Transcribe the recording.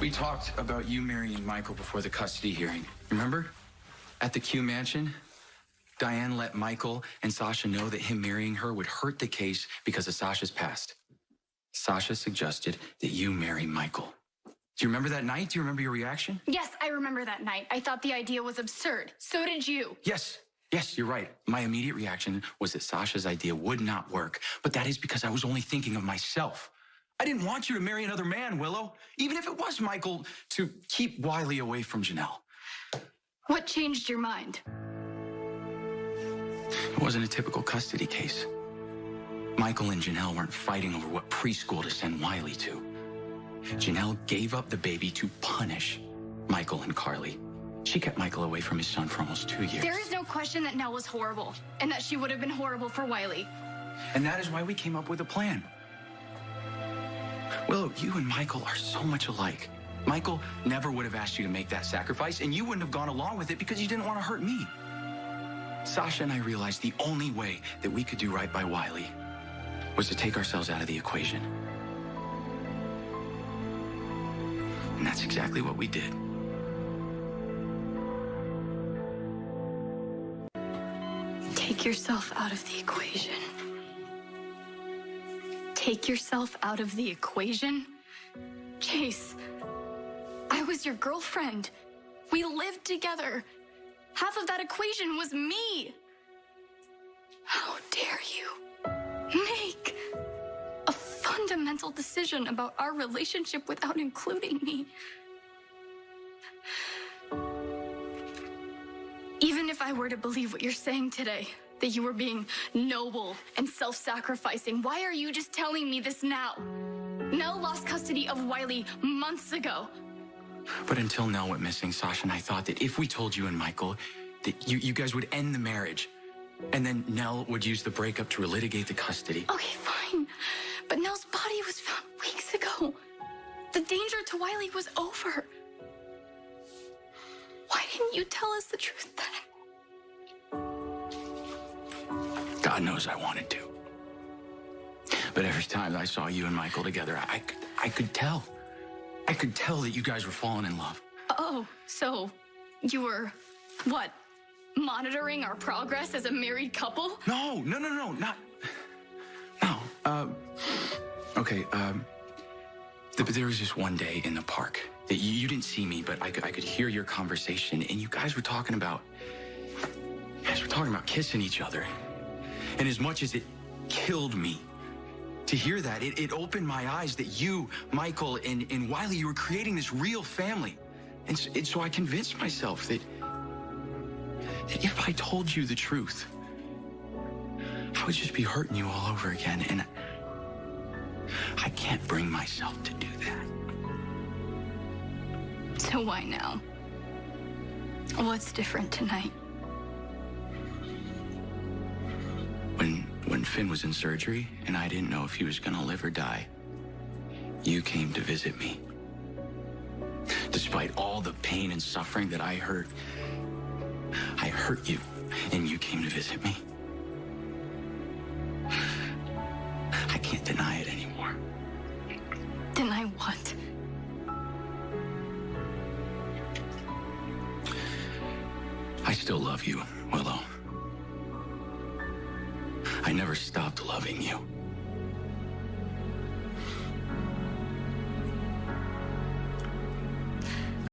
We talked about you marrying Michael before the custody hearing. Remember? At the Q mansion, Diane let Michael and Sasha know that him marrying her would hurt the case because of Sasha's past. Sasha suggested that you marry Michael. Do you remember that night? Do you remember your reaction? Yes, I remember that night. I thought the idea was absurd. So did you. Yes, you're right. My immediate reaction was that Sasha's idea would not work, but that is because I was only thinking of myself. I didn't want you to marry another man, Willow, even if it was Michael, to keep Wiley away from Janelle. What changed your mind? It wasn't a typical custody case. Michael and Janelle weren't fighting over what preschool to send Wiley to. Janelle gave up the baby to punish Michael and Carly. She kept Michael away from his son for almost 2 years. There is no question that Nell was horrible, and that she would have been horrible for Wiley. And that is why we came up with a plan. Willow, you and Michael are so much alike. Michael never would have asked you to make that sacrifice, and you wouldn't have gone along with it because you didn't want to hurt me. Sasha and I realized the only way that we could do right by Wiley was to take ourselves out of the equation. And that's exactly what we did. Take yourself out of the equation. Take yourself out of the equation? Chase, I was your girlfriend. We lived together. Half of that equation was me. How dare you make a fundamental decision about our relationship without including me? Even if I were to believe what you're saying today, that you were being noble and self-sacrificing, why are you just telling me this now? Nell lost custody of Wiley months ago. But until Nell went missing, Sasha and I thought that if we told you and Michael that you guys would end the marriage, and then Nell would use the breakup to relitigate the custody. Okay, fine. But Nell's body was found weeks ago. The danger to Wiley was over. Why didn't you tell us the truth then? God knows I wanted to. But every time I saw you and Michael together, I could tell. I could tell that you guys were falling in love. Oh, so you were, what, monitoring our progress as a married couple? No, not... No, okay, there was this one day in the park that you didn't see me, but I could hear your conversation, and you guys were talking about kissing each other. And as much as it killed me to hear that, it opened my eyes that you, Michael, and Wiley, you were creating this real family. And so I convinced myself that if I told you the truth, I would just be hurting you all over again. And I can't bring myself to do that. So why now? What's different tonight? When Finn was in surgery and I didn't know if he was gonna live or die, you came to visit me. Despite all the pain and suffering that I hurt you, and you came to visit me. I can't deny it anymore. Deny what? I still love you, Willow. I never stopped loving you.